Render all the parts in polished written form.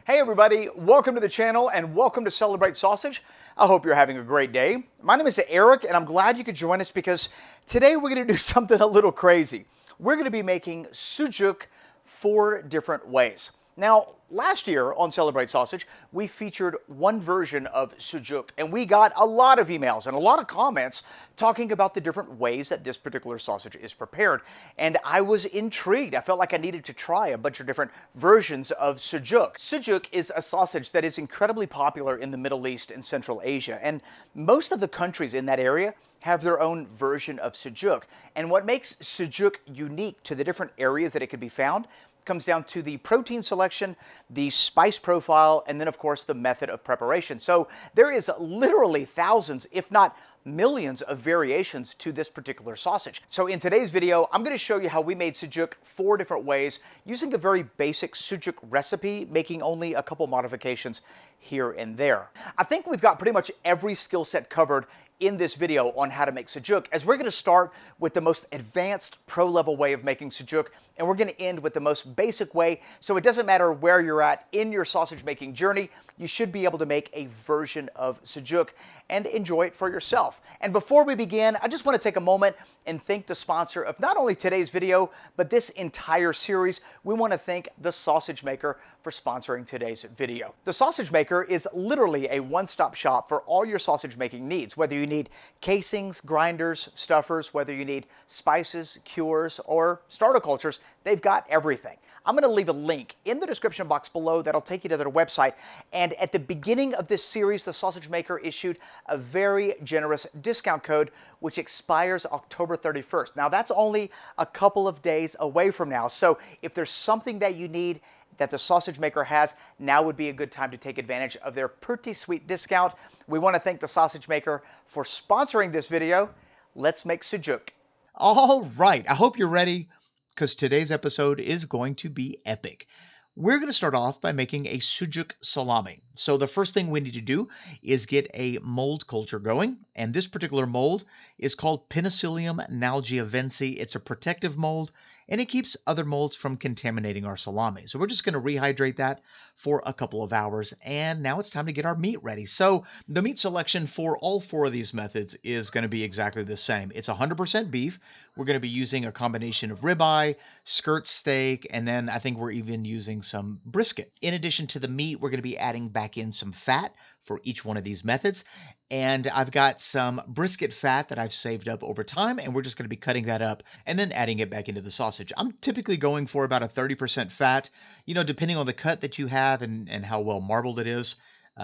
Hey everybody, welcome to the channel and welcome to Celebrate Sausage. I hope you're having a great day. My name is Eric and I'm glad you could join us because today we're going to do something a little crazy. We're going to be making sujuk 4 different ways. Now, last year on Celebrate Sausage, we featured one version of sujuk, and we got a lot of emails and a lot of comments talking about the different ways that this particular sausage is prepared. And I was intrigued. I felt like I needed to try a bunch of different versions of sujuk. Sujuk is a sausage that is incredibly popular in the Middle East and Central Asia, and most of the countries in that area have their own version of sujuk. And what makes sujuk unique to the different areas that it could be found comes down to the protein selection, the spice profile, and then of course the method of preparation. So there is literally thousands, if not millions of variations to this particular sausage. So in today's video, I'm going to show you how we made sujuk 4 different ways using a very basic sujuk recipe, making only a couple modifications here and there. I think we've got pretty much every skill set covered in this video on how to make sujuk, as we're going to start with the most advanced pro-level way of making sujuk, and we're going to end with the most basic way. So it doesn't matter where you're at in your sausage making journey, you should be able to make a version of sujuk and enjoy it for yourself. And before we begin, I just want to take a moment and thank the sponsor of not only today's video, but this entire series. We want to thank The Sausage Maker for sponsoring today's video. The Sausage Maker is literally a one-stop shop for all your sausage making needs, whether you need casings, grinders, stuffers, whether you need spices, cures, or starter cultures, they've got everything. I'm going to leave a link in the description box below that'll take you to their website. And at the beginning of this series, the Sausage Maker issued a very generous discount code which expires October 31st. Now that's only a couple of days away from now. So if there's something that you need that the Sausage Maker has, now would be a good time to take advantage of their pretty sweet discount. We want to thank the Sausage Maker for sponsoring this video. Let's make sujuk. All right, I hope you're ready, because today's episode is going to be epic. We're going to start off by making a sujuk salami. So the first thing we need to do is get a mold culture going, and this particular mold is called Penicillium nalgiavense. It's a protective mold, and it keeps other molds from contaminating our salami. So we're just going to rehydrate that for a couple of hours, and now it's time to get our meat ready. So the meat selection for all 4 of these methods is going to be exactly the same. It's 100% beef. We're going to be using a combination of ribeye, skirt steak, and then I think we're even using some brisket. In addition to the meat, we're going to be adding back in some fat for each one of these methods. And I've got some brisket fat that I've saved up over time, and we're just going to be cutting that up and then adding it back into the sausage. I'm typically going for about a 30% fat. You know, depending on the cut that you have and how well marbled it is,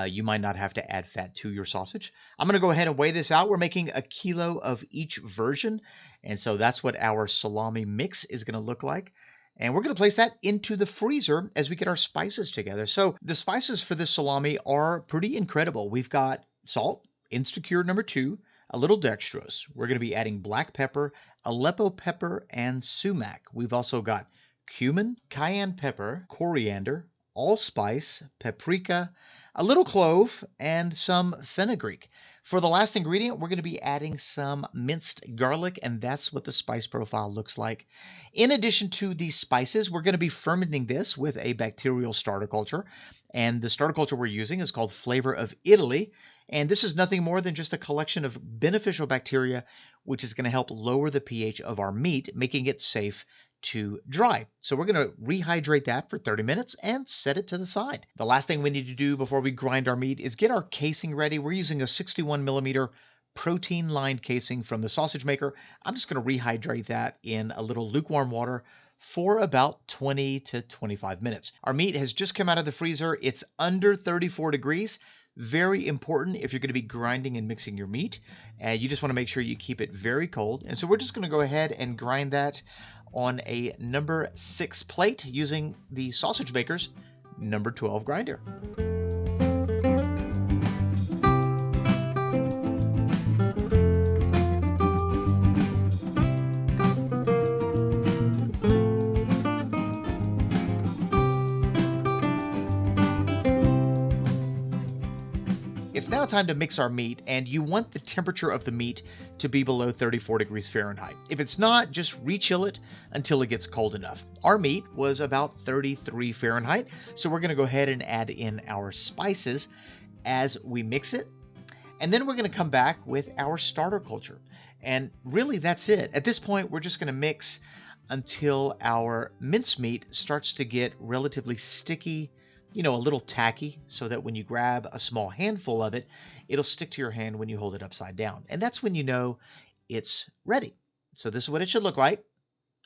you might not have to add fat to your sausage. I'm going to go ahead and weigh this out. We're making a kilo of each version, and so that's what our salami mix is going to look like. And we're going to place that into the freezer as we get our spices together. So the spices for this salami are pretty incredible. We've got salt, Instacure number 2, a little dextrose. We're going to be adding black pepper, Aleppo pepper, and sumac. We've also got cumin, cayenne pepper, coriander, allspice, paprika, a little clove, and some fenugreek. For the last ingredient, we're going to be adding some minced garlic, and that's what the spice profile looks like. In addition to the spices, we're going to be fermenting this with a bacterial starter culture, and the starter culture we're using is called Flavor of Italy, and this is nothing more than just a collection of beneficial bacteria, which is going to help lower the pH of our meat, making it safe to dry. So we're going to rehydrate that for 30 minutes and set it to the side. The last thing we need to do before we grind our meat is get our casing ready. We're using a 61mm protein lined casing from the Sausage Maker. I'm just going to rehydrate that in a little lukewarm water for about 20 to 25 minutes. Our meat has just come out of the freezer. It's under 34 degrees. Very important if you're going to be grinding and mixing your meat. You just want to make sure you keep it very cold. And so we're just going to go ahead and grind that on a number 6 plate using the Sausage Maker's number 12 grinder. It's now time to mix our meat, and you want the temperature of the meat to be below 34 degrees Fahrenheit. If it's not, just re-chill it until it gets cold enough. Our meat was about 33 Fahrenheit, so we're going to go ahead and add in our spices as we mix it. And then we're going to come back with our starter culture. And really, that's it. At this point, we're just going to mix until our mincemeat starts to get relatively sticky, a little tacky, so that when you grab a small handful of it, it'll stick to your hand when you hold it upside down. And that's when you know it's ready. So this is what it should look like.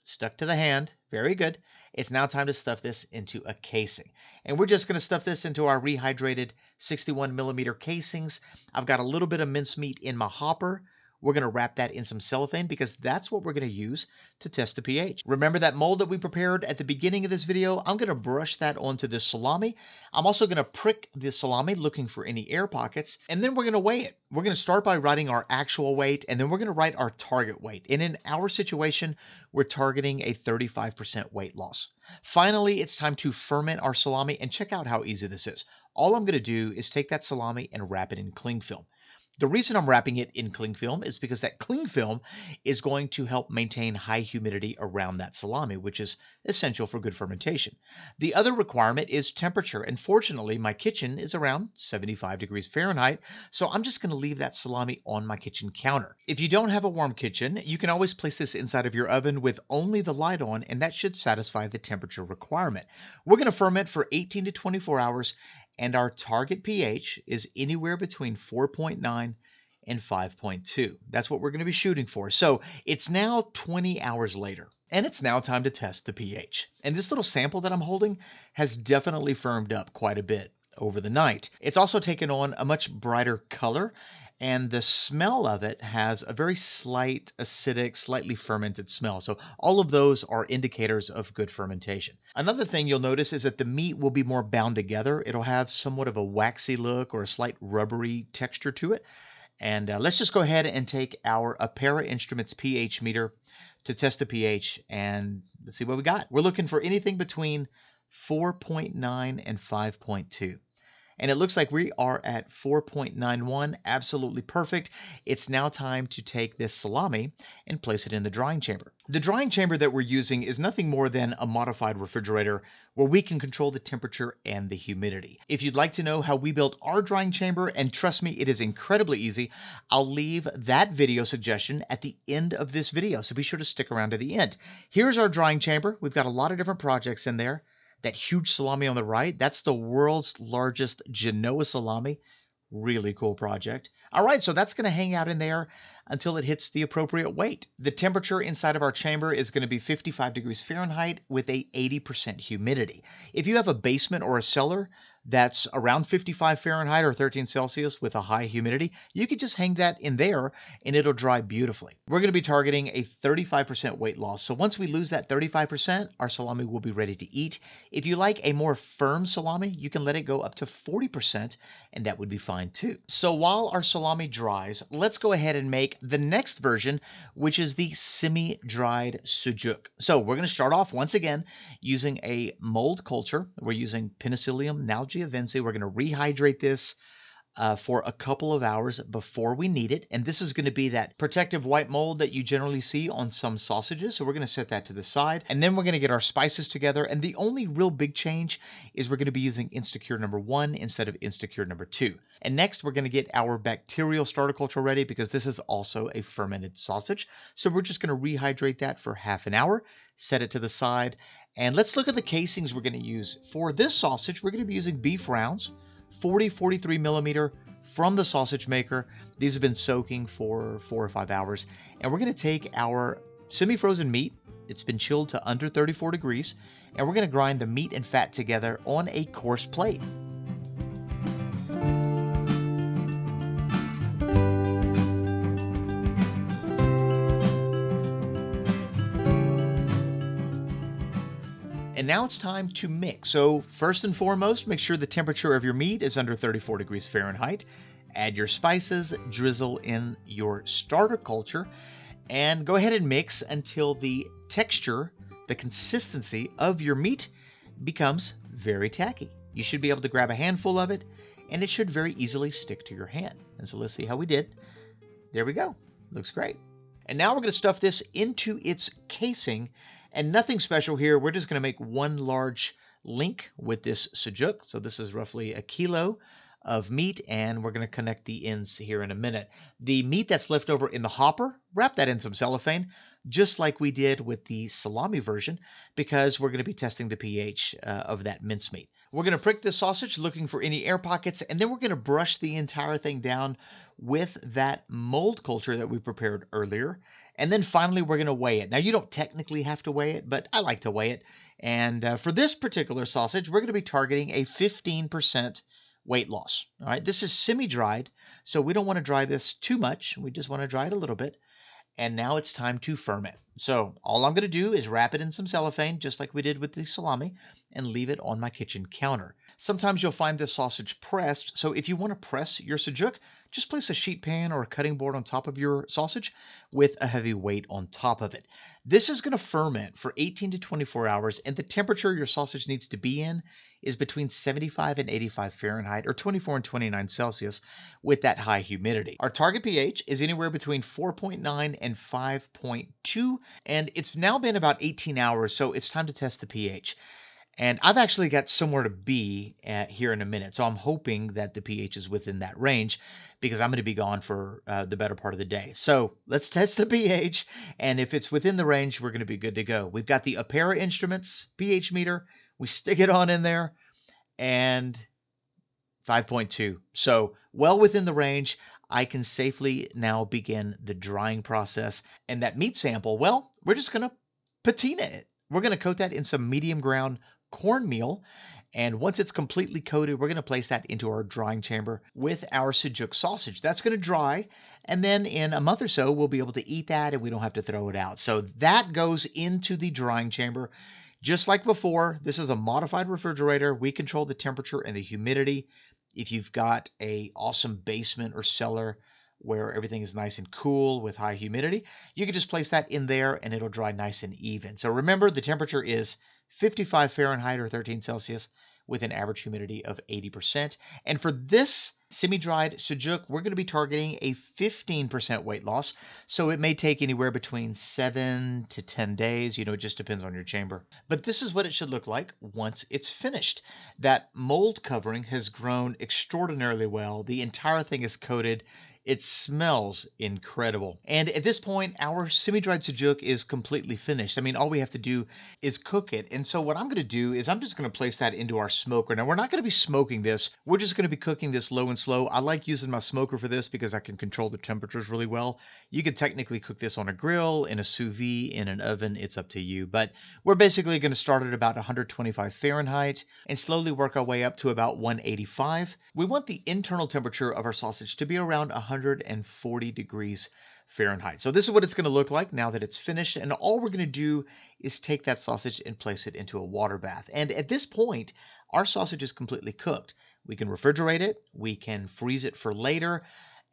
Stuck to the hand. Very good. It's now time to stuff this into a casing. And we're just going to stuff this into our rehydrated 61 millimeter casings. I've got a little bit of mincemeat in my hopper. We're going to wrap that in some cellophane because that's what we're going to use to test the pH. Remember that mold that we prepared at the beginning of this video? I'm going to brush that onto this salami. I'm also going to prick the salami looking for any air pockets, and then we're going to weigh it. We're going to start by writing our actual weight, and then we're going to write our target weight. And in our situation, we're targeting a 35% weight loss. Finally, it's time to ferment our salami, and check out how easy this is. All I'm going to do is take that salami and wrap it in cling film. The reason I'm wrapping it in cling film is because that cling film is going to help maintain high humidity around that salami, which is essential for good fermentation. The other requirement is temperature, and fortunately my kitchen is around 75 degrees Fahrenheit, so I'm just going to leave that salami on my kitchen counter. If you don't have a warm kitchen, you can always place this inside of your oven with only the light on, and that should satisfy the temperature requirement. We're going to ferment for 18 to 24 hours, and our target pH is anywhere between 4.9 and 5.2. That's what we're going to be shooting for. So it's now 20 hours later, and it's now time to test the pH. And this little sample that I'm holding has definitely firmed up quite a bit over the night. It's also taken on a much brighter color, and the smell of it has a very slight acidic, slightly fermented smell. So all of those are indicators of good fermentation. Another thing you'll notice is that the meat will be more bound together. It'll have somewhat of a waxy look or a slight rubbery texture to it. And let's just go ahead and take our Apera Instruments pH meter to test the pH, and let's see what we got. We're looking for anything between 4.9 and 5.2. And it looks like we are at 4.91, absolutely perfect. It's now time to take this salami and place it in the drying chamber. The drying chamber that we're using is nothing more than a modified refrigerator where we can control the temperature and the humidity. If you'd like to know how we built our drying chamber, and trust me, it is incredibly easy, I'll leave that video suggestion at the end of this video, so be sure to stick around to the end. Here's our drying chamber. We've got a lot of different projects in there. That huge salami on the right, that's the world's largest Genoa salami. Really cool project. All right, so that's going to hang out in there until it hits the appropriate weight. The temperature inside of our chamber is going to be 55 degrees Fahrenheit with a 80% humidity. If you have a basement or a cellar that's around 55 Fahrenheit or 13 Celsius with a high humidity, you could just hang that in there and it'll dry beautifully. We're going to be targeting a 35% weight loss. So once we lose that 35%, our salami will be ready to eat. If you like a more firm salami, you can let it go up to 40% and that would be fine too. So while our salami dries, let's go ahead and make the next version, which is the semi-dried sujook. So we're going to start off once again using a mold culture. We're using Penicillium nalgiavense. We're going to rehydrate this for a couple of hours before we need it. And this is going to be that protective white mold that you generally see on some sausages. So we're going to set that to the side. And then we're going to get our spices together. And the only real big change is we're going to be using Instacure number 1 instead of Instacure number 2. And next, we're going to get our bacterial starter culture ready because this is also a fermented sausage. So we're just going to rehydrate that for half an hour, set it to the side. And let's look at the casings we're going to use. For this sausage, we're going to be using beef rounds. 43 millimeter from the sausage maker. These have been soaking for 4 or 5 hours. And we're going to take our semi-frozen meat. It's been chilled to under 34 degrees. And we're going to grind the meat and fat together on a coarse plate. And now it's time to mix. So first and foremost, make sure the temperature of your meat is under 34 degrees Fahrenheit. Add your spices, drizzle in your starter culture, and go ahead and mix until the texture, the consistency of your meat becomes very tacky. You should be able to grab a handful of it and it should very easily stick to your hand. And so let's see how we did. There we go. Looks great. And now we're going to stuff this into its casing, and nothing special here. We're just going to make one large link with this sujook. So this is roughly a kilo of meat, and we're going to connect the ends here in a minute. The meat that's left over in the hopper, wrap that in some cellophane, just like we did with the salami version, because we're going to be testing the pH of that mincemeat. We're going to prick this sausage looking for any air pockets, and then we're going to brush the entire thing down with that mold culture that we prepared earlier. And then finally, we're going to weigh it. Now, you don't technically have to weigh it, but I like to weigh it. And for this particular sausage, we're going to be targeting a 15% weight loss. All right, this is semi-dried, so we don't want to dry this too much. We just want to dry it a little bit. And now it's time to ferment. So all I'm going to do is wrap it in some cellophane, just like we did with the salami, and leave it on my kitchen counter. Sometimes you'll find this sausage pressed, so if you want to press your sujook, just place a sheet pan or a cutting board on top of your sausage with a heavy weight on top of it. This is going to ferment for 18 to 24 hours, and the temperature your sausage needs to be in is between 75 and 85 Fahrenheit, or 24 and 29 Celsius, with that high humidity. Our target pH is anywhere between 4.9 and 5.2, and it's now been about 18 hours, so it's time to test the pH. And I've actually got somewhere to be here in a minute, so I'm hoping that the pH is within that range, because I'm going to be gone for the better part of the day. So let's test the pH, and if it's within the range, we're going to be good to go. We've got the Apera Instruments pH meter. We stick it on in there, and 5.2. So well within the range. I can safely now begin the drying process. And that meat sample, well, we're just going to patina it. We're going to coat that in some medium ground cornmeal. And once it's completely coated, we're going to place that into our drying chamber with our sujook sausage. That's going to dry, and then in a month or so, we'll be able to eat that, and we don't have to throw it out. So that goes into the drying chamber. Just like before, this is a modified refrigerator. We control the temperature and the humidity. If you've got an awesome basement or cellar where everything is nice and cool with high humidity, you can just place that in there and it'll dry nice and even. So remember, the temperature is 55 Fahrenheit or 13 Celsius with an average humidity of 80%. And for this semi-dried sujook, we're going to be targeting a 15% weight loss. So it may take anywhere between 7 to 10 days. It just depends on your chamber. But this is what it should look like once it's finished. That mold covering has grown extraordinarily well. The entire thing is coated. It smells incredible. And at this point, our semi-dried sujook is completely finished. I mean, all we have to do is cook it. And so what I'm going to do is I'm just going to place that into our smoker. Now, we're not going to be smoking this. We're just going to be cooking this low and slow. I like using my smoker for this because I can control the temperatures really well. You could technically cook this on a grill, in a sous vide, in an oven. It's up to you. But we're basically going to start at about 125 Fahrenheit and slowly work our way up to about 185. We want the internal temperature of our sausage to be around 140 degrees Fahrenheit. So this is what it's going to look like now that it's finished. And all we're going to do is take that sausage and place it into a water bath. And at this point, our sausage is completely cooked. We can refrigerate it. We can freeze it for later.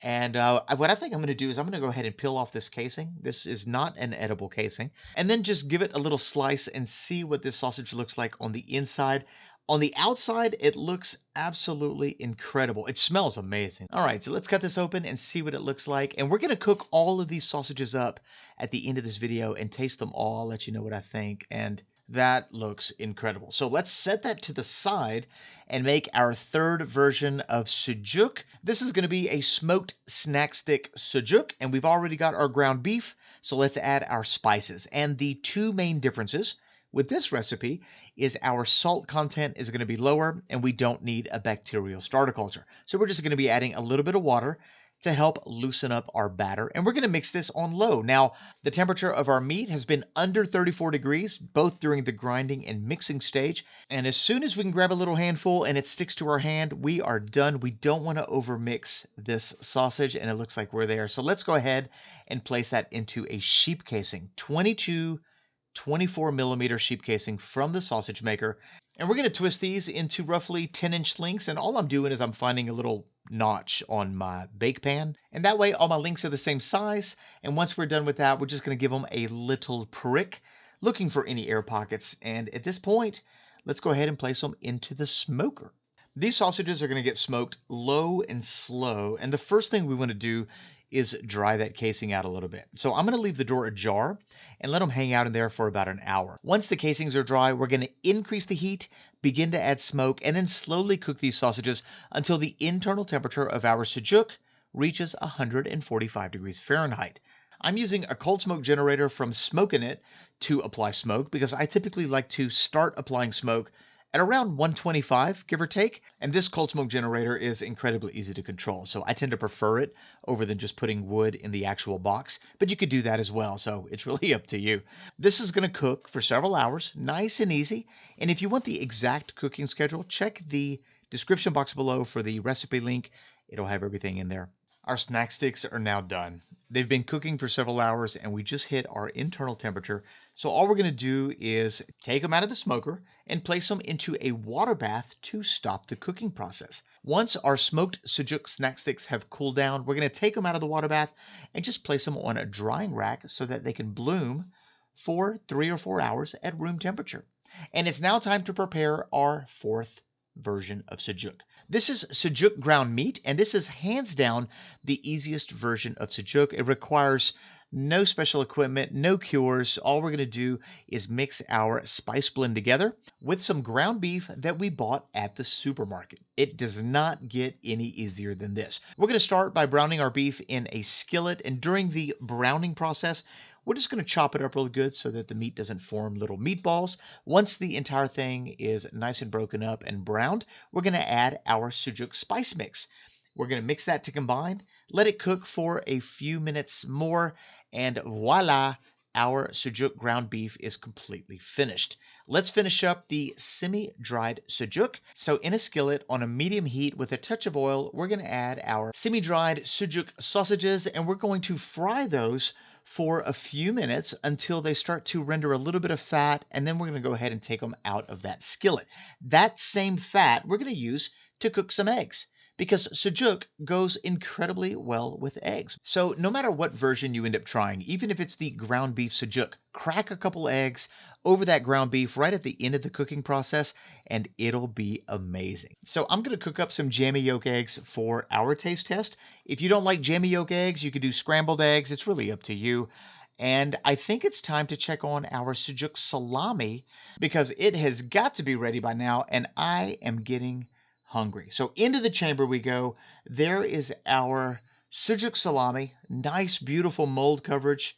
And what I think I'm going to do is I'm going to go ahead and peel off this casing. This is not an edible casing. And then just give it a little slice and see what this sausage looks like on the inside. On the outside, it looks absolutely incredible. It smells amazing. All right, so let's cut this open and see what it looks like. And we're going to cook all of these sausages up at the end of this video and taste them all. I'll let you know what I think. And that looks incredible. So let's set that to the side and make our third version of sujook. This is going to be a smoked snack stick sujook, and we've already got our ground beef. So let's add our spices. And the two main differences with this recipe is our salt content is going to be lower, and we don't need a bacterial starter culture. So we're just going to be adding a little bit of water to help loosen up our batter, and we're going to mix this on low. Now, the temperature of our meat has been under 34 degrees, both during the grinding and mixing stage, and as soon as we can grab a little handful and it sticks to our hand, we are done. We don't want to overmix this sausage, and it looks like we're there. So let's go ahead and place that into a sheep casing, 24 millimeter sheep casing from the sausage maker. And we're going to twist these into roughly 10-inch links. And all I'm doing is I'm finding a little notch on my bake pan. And that way all my links are the same size. And once we're done with that, we're just going to give them a little prick, looking for any air pockets. And at this point, let's go ahead and place them into the smoker. These sausages are going to get smoked low and slow, and the first thing we want to do is dry that casing out a little bit. So I'm going to leave the door ajar and let them hang out in there for about an hour. Once the casings are dry, we're going to increase the heat, begin to add smoke, and then slowly cook these sausages until the internal temperature of our sujook reaches 145 degrees Fahrenheit. I'm using a cold smoke generator from Smokin' It to apply smoke because I typically like to start applying smoke at around 125, give or take. And this cold smoke generator is incredibly easy to control. So I tend to prefer it over than just putting wood in the actual box. But you could do that as well. So it's really up to you. This is going to cook for several hours, nice and easy. And if you want the exact cooking schedule, check the description box below for the recipe link. It'll have everything in there. Our snack sticks are now done. They've been cooking for several hours and we just hit our internal temperature. So all we're going to do is take them out of the smoker and place them into a water bath to stop the cooking process. Once our smoked sujook snack sticks have cooled down, we're going to take them out of the water bath and just place them on a drying rack so that they can bloom for 3 or 4 hours at room temperature. And it's now time to prepare our fourth version of sujook. This is sujook ground meat, and this is hands down the easiest version of sujook. It requires no special equipment, no cures. All we're going to do is mix our spice blend together with some ground beef that we bought at the supermarket. It does not get any easier than this. We're going to start by browning our beef in a skillet, and during the browning process, we're just going to chop it up really good so that the meat doesn't form little meatballs. Once the entire thing is nice and broken up and browned, we're going to add our sujook spice mix. We're going to mix that to combine, let it cook for a few minutes more, and voila, our sujook ground beef is completely finished. Let's finish up the semi-dried sujook. So in a skillet on a medium heat with a touch of oil, we're going to add our semi-dried sujook sausages, and we're going to fry those for a few minutes until they start to render a little bit of fat, and then we're going to go ahead and take them out of that skillet. That same fat we're going to use to cook some eggs, because sujook goes incredibly well with eggs. So no matter what version you end up trying, even if it's the ground beef sujook, crack a couple eggs over that ground beef right at the end of the cooking process, and it'll be amazing. So I'm going to cook up some jammy yolk eggs for our taste test. If you don't like jammy yolk eggs, you could do scrambled eggs. It's really up to you. And I think it's time to check on our sujook salami because it has got to be ready by now, and I am getting hungry. So into the chamber we go. There is our sujook salami. Nice, beautiful mold coverage.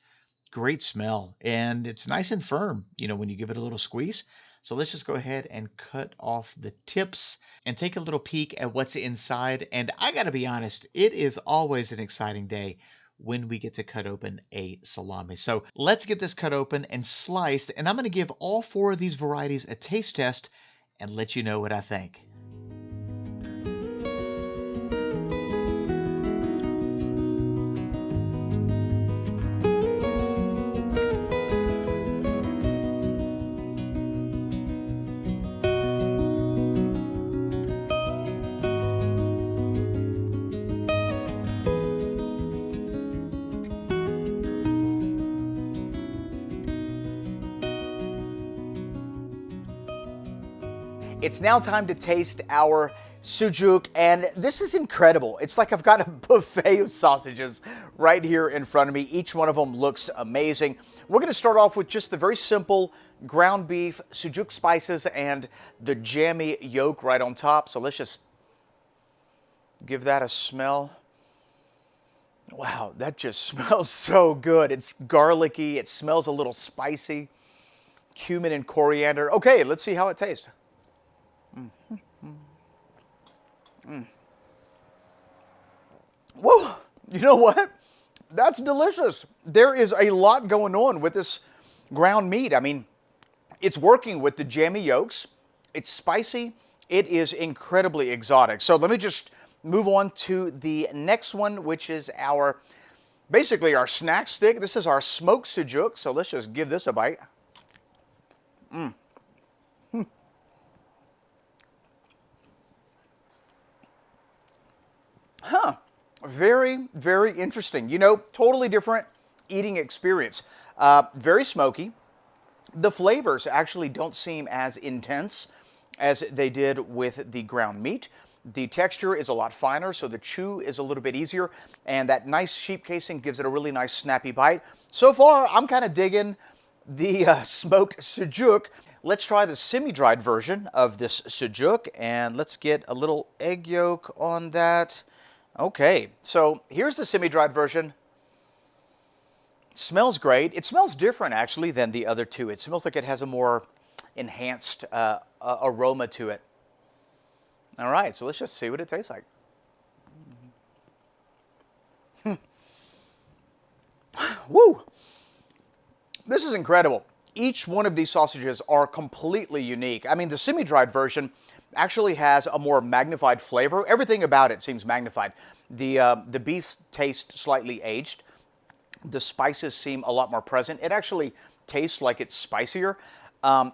Great smell. And it's nice and firm, when you give it a little squeeze. So let's just go ahead and cut off the tips and take a little peek at what's inside. And I got to be honest, it is always an exciting day when we get to cut open a salami. So let's get this cut open and sliced. And I'm going to give all 4 of these varieties a taste test and let you know what I think. It's now time to taste our sujook, and this is incredible. It's like I've got a buffet of sausages right here in front of me. Each one of them looks amazing. We're going to start off with just the very simple ground beef, sujook spices, and the jammy yolk right on top. So let's just give that a smell. Wow, that just smells so good. It's garlicky. It smells a little spicy. Cumin and coriander. Okay, let's see how it tastes. Whoa, you know what? That's delicious. There is a lot going on with this ground meat. I mean, it's working with the jammy yolks. It's spicy. It is incredibly exotic. So let me just move on to the next one, which is basically our snack stick. This is our smoked sujook. So let's just give this a bite. Huh. Very, very interesting. Totally different eating experience. Very smoky. The flavors actually don't seem as intense as they did with the ground meat. The texture is a lot finer, so the chew is a little bit easier, and that nice sheep casing gives it a really nice snappy bite. So far, I'm kind of digging the smoked sujook. Let's try the semi-dried version of this sujook, and let's get a little egg yolk on that. Okay, so here's the semi-dried version. It smells great. It smells different, actually, than the other two. It smells like it has a more enhanced aroma to it. All right, so let's just see what it tastes like. Woo! This is incredible. Each one of these sausages are completely unique. I mean, the semi-dried version actually has a more magnified flavor. Everything about it seems magnified. The beef tastes slightly aged. The spices seem a lot more present. It actually tastes like it's spicier.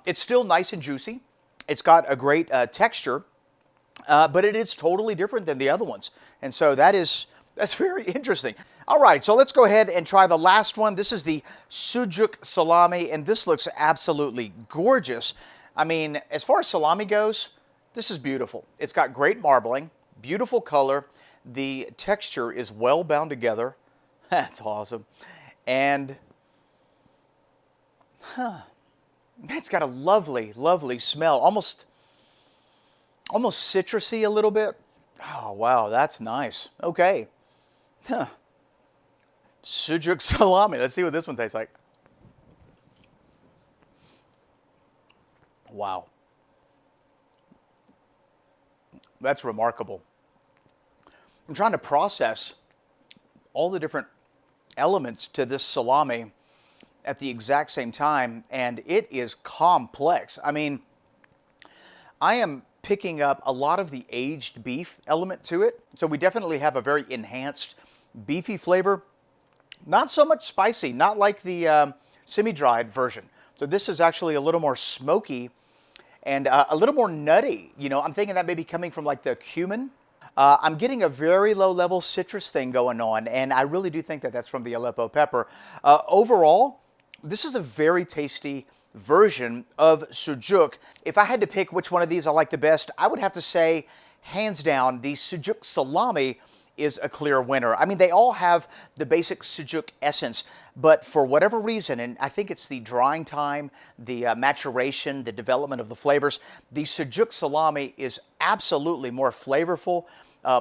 It's still nice and juicy. It's got a great texture. But it is totally different than the other ones. And so that's very interesting. All right, so let's go ahead and try the last one. This is the Sujuk salami, and this looks absolutely gorgeous. I mean, as far as salami goes, this is beautiful. It's got great marbling, beautiful color. The texture is well bound together. That's awesome. And it's got a lovely, lovely smell, almost citrusy a little bit. Oh, wow, that's nice. Okay. Huh. Sujuk salami. Let's see what this one tastes like. Wow. That's remarkable. I'm trying to process all the different elements to this salami at the exact same time, and it is complex. I mean, I am picking up a lot of the aged beef element to it. So we definitely have a very enhanced beefy flavor. Not so much spicy, not like the semi-dried version. So this is actually a little more smoky and a little more nutty. You know, I'm thinking that may be coming from like the cumin. I'm getting a very low level citrus thing going on, and I really do think that that's from the Aleppo pepper. Overall, this is a very tasty version of sujook. If I had to pick which one of these I like the best, I would have to say, hands down, the sujook salami is a clear winner. I mean, they all have the basic sujook essence, but for whatever reason, and I think it's the drying time, the maturation, the development of the flavors, the sujook salami is absolutely more flavorful,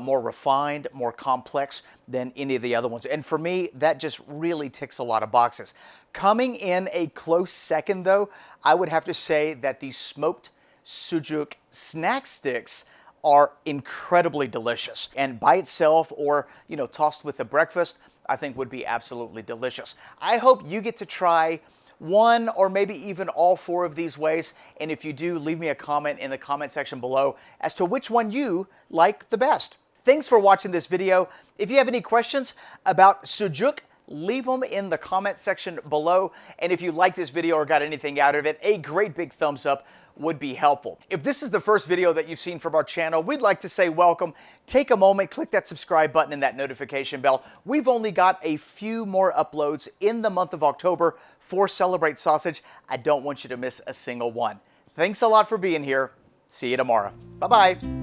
more refined, more complex than any of the other ones. And for me, that just really ticks a lot of boxes. Coming in a close second, though, I would have to say that the smoked sujook snack sticks are incredibly delicious. And by itself or, you know, tossed with a breakfast, I think would be absolutely delicious. I hope you get to try one or maybe even all four of these ways. And if you do, leave me a comment in the comment section below as to which one you like the best. Thanks for watching this video. If you have any questions about sujook, leave them in the comment section below. And if you like this video or got anything out of it, a great big thumbs up would be helpful. If this is the first video that you've seen from our channel, we'd like to say welcome. Take a moment, click that subscribe button and that notification bell. We've only got a few more uploads in the month of October for Celebrate Sausage. I don't want you to miss a single one. Thanks a lot for being here. See you tomorrow. Bye-bye.